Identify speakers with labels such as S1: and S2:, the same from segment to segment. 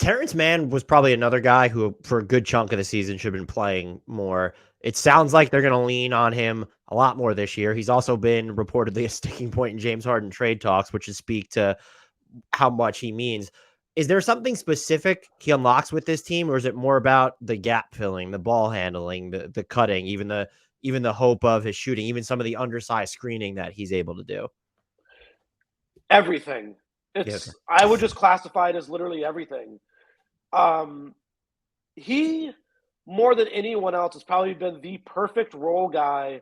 S1: Terance Mann was probably another guy who, for a good chunk of the season, should have been playing more. It sounds like they're going to lean on him a lot more this year. He's also been reportedly a sticking point in James Harden trade talks, which is speak to how much he means. Is there something specific he unlocks with this team, or is it more about the gap filling, the ball handling, the cutting, even the hope of his shooting, even some of the undersized screening that he's able to do?
S2: Everything.
S1: Yeah.
S2: I would just classify it as literally everything. He, more than anyone else, has probably been the perfect role guy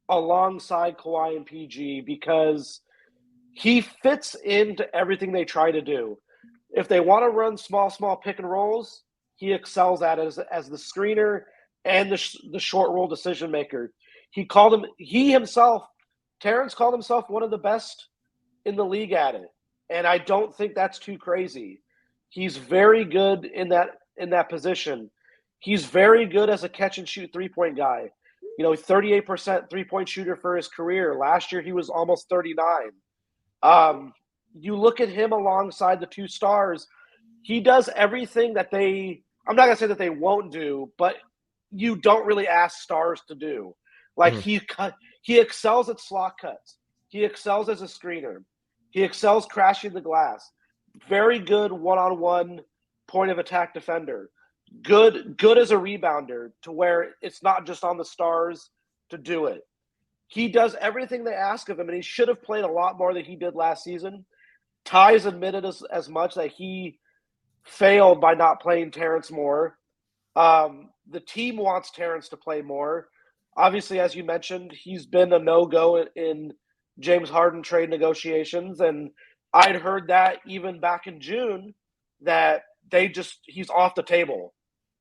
S2: alongside Kawhi and PG because he fits into everything they try to do. If they want to run small pick and rolls, he excels at it as the screener and the short roll decision maker. Terance called himself one of the best in the league at it. And I don't think that's too crazy. He's very good in that position. He's very good as a catch and shoot 3-point guy. 38% 3-point shooter for his career. Last year he was almost 39. You look at him alongside the two stars, he does everything that I'm not going to say that they won't do, but you don't really ask stars to do. Like he excels at slot cuts. He excels as a screener. He excels crashing the glass. Very good one-on-one point of attack defender. Good as a rebounder to where it's not just on the stars to do it. He does everything they ask of him, and he should have played a lot more than he did last season. Ty's admitted as much that he failed by not playing Terance more. The team wants Terance to play more. Obviously, as you mentioned, he's been a no-go in James Harden trade negotiations, and I'd heard that even back in June that he's off the table.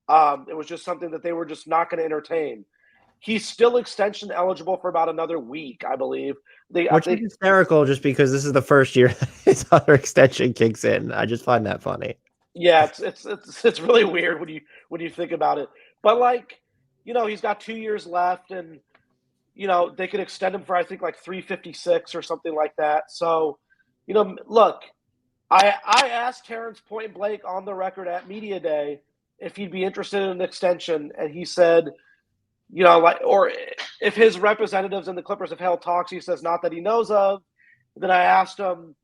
S2: It was just something that they were just not going to entertain. He's still extension eligible for about another week, I believe.
S1: Which is hysterical just because this is the first year his other extension kicks in. I just find that funny.
S2: Yeah, it's really weird when you think about it. But he's got 2 years left, and they could extend him for I think like 356 or something like that. So, look, I asked Terance point blank on the record at Media Day if he'd be interested in an extension, and he said, or if his representatives and the Clippers have held talks, he says not that he knows of. Then I asked him,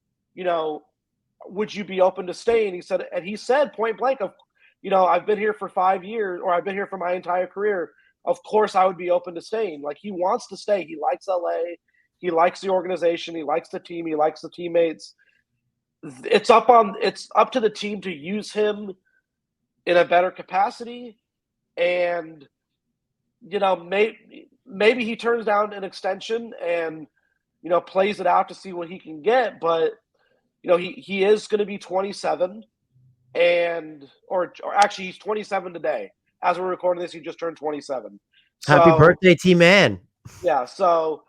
S2: would you be open to staying? He said point blank, I've been here for 5 years, or I've been here for my entire career. Of course I would be open to staying. Like, he wants to stay. He likes LA. He likes the organization. He likes the team. He likes the teammates. It's up to the team to use him in a better capacity. And, maybe he turns down an extension and, plays it out to see what he can get. But, he is going to be 27 or actually he's 27 today. As we're recording this, he just turned 27.
S1: Happy birthday, T-Man.
S2: Yeah, so,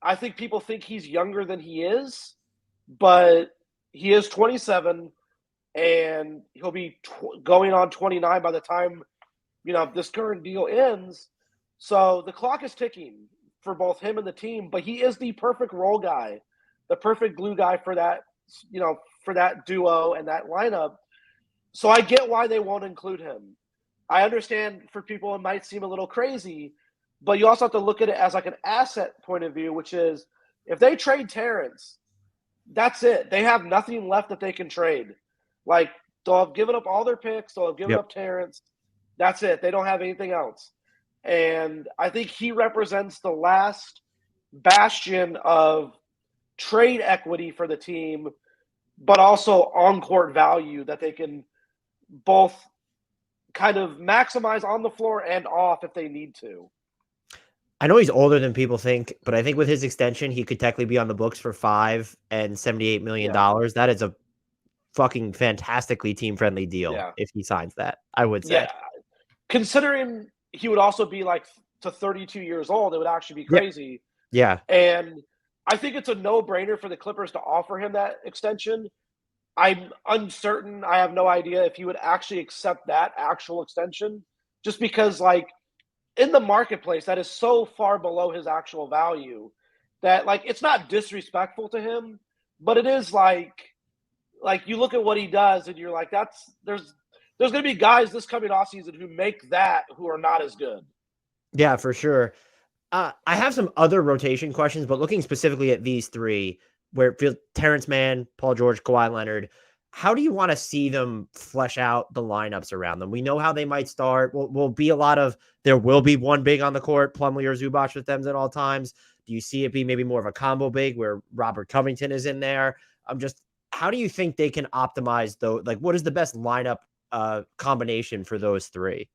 S2: I think people think he's younger than he is, but he is 27, and he'll be going on 29 by the time, this current deal ends. So the clock is ticking for both him and the team, but he is the perfect role guy, the perfect glue guy for that, for that duo and that lineup. So I get why they won't include him. I understand for people it might seem a little crazy, but you also have to look at it as like an asset point of view, which is if they trade Terance, that's it. They have nothing left that they can trade. Like, they'll have given up all their picks. They'll have given up Terance. That's it. They don't have anything else. And I think he represents the last bastion of trade equity for the team, but also on-court value that they can both kind of maximize on the floor and off if they need to.
S1: I know he's older than people think, but I think with his extension, he could technically be on the books for $5 and $78 million. Yeah. That is a fucking fantastically team-friendly deal if he signs that, I would say.
S2: Yeah. Considering he would also be like to 32 years old, it would actually be crazy.
S1: Yeah.
S2: And I think it's a no-brainer for the Clippers to offer him that extension. I'm uncertain. I have no idea if he would actually accept that actual extension, just because, like, in the marketplace, that is so far below his actual value that, like, it's not disrespectful to him, but it is like like you look at what he does and you're like, there's going to be guys this coming off season who make that who are not as good.
S1: Yeah, for sure. I have some other rotation questions, but looking specifically at these three, where it feels Terance Mann, Paul George, Kawhi Leonard, how do you want to see them flesh out the lineups around them? We know how they might start. Will be a lot of, there will be one big on the court, Plumlee or Zubac with them at all times. Do you see it be maybe more of a combo big where Robert Covington is in there? How do you think they can optimize though? Like, what is the best lineup combination for those three?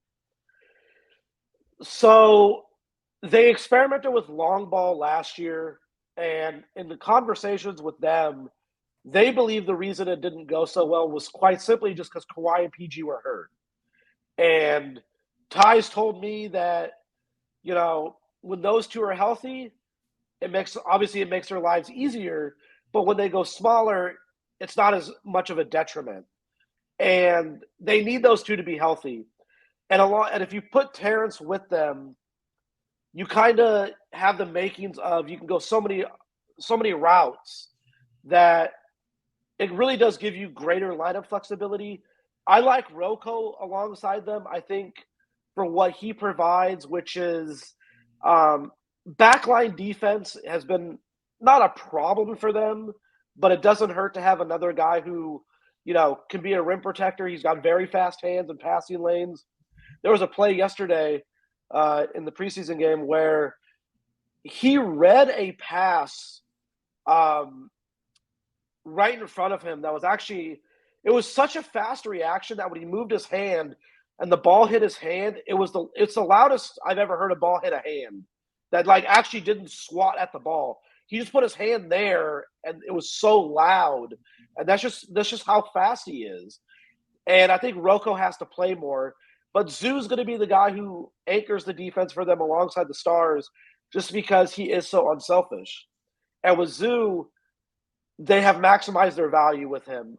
S2: So they experimented with long ball last year, and in the conversations with them, they believe the reason it didn't go so well was quite simply just because Kawhi and PG were hurt. And Ty's told me that, when those two are healthy, it makes their lives easier, but when they go smaller, it's not as much of a detriment. And they need those two to be healthy. And if you put Terance with them, you kind of have the makings of, you can go so many routes that it really does give you greater lineup flexibility. I like Rocco alongside them. I think for what he provides, which is backline defense, has been not a problem for them, but it doesn't hurt to have another guy who, can be a rim protector. He's got very fast hands and passing lanes. There was a play yesterday in the preseason game where he read a pass right in front of him that was actually, it was such a fast reaction that when he moved his hand and the ball hit his hand, it's the loudest I've ever heard a ball hit a hand that actually didn't swat at the ball. He just put his hand there and it was so loud. And that's just how fast he is. And I think Rocco has to play more. But Zoo's going to be the guy who anchors the defense for them alongside the stars just because he is so unselfish. And with Zoo, they have maximized their value with him,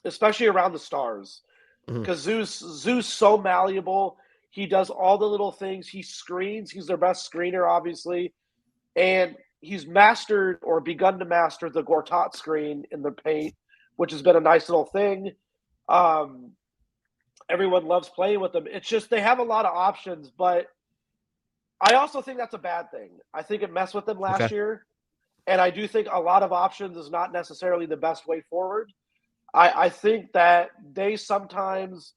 S2: especially around the stars. Because Zoo's so malleable. He does all the little things. He screens. He's their best screener, obviously. And he's mastered or begun to master the Gortat screen in the paint, which has been a nice little thing. Everyone loves playing with them. It's just they have a lot of options, but I also think that's a bad thing. I think it messed with them last year, and I do think a lot of options is not necessarily the best way forward. I think that they sometimes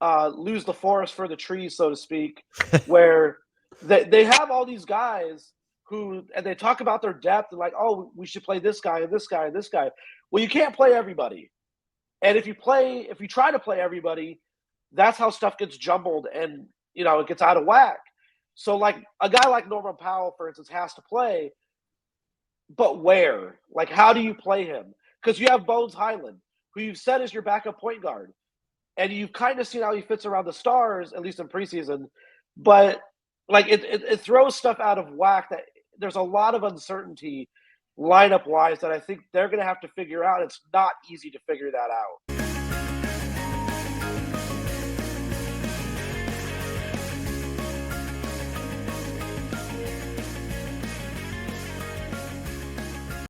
S2: lose the forest for the trees, so to speak, where they have all these guys and they talk about their depth and like, oh, we should play this guy and this guy and this guy. Well, you can't play everybody. And if you try to play everybody, that's how stuff gets jumbled and, it gets out of whack. So like a guy like Norman Powell, for instance, has to play, but where? Like, how do you play him? Because you have Bones Hyland, who you've said is your backup point guard. And you've kind of seen how he fits around the stars, at least in preseason. But like it throws stuff out of whack that there's a lot of uncertainty lineup wise that I think they're going to have to figure out. It's not easy to figure that out.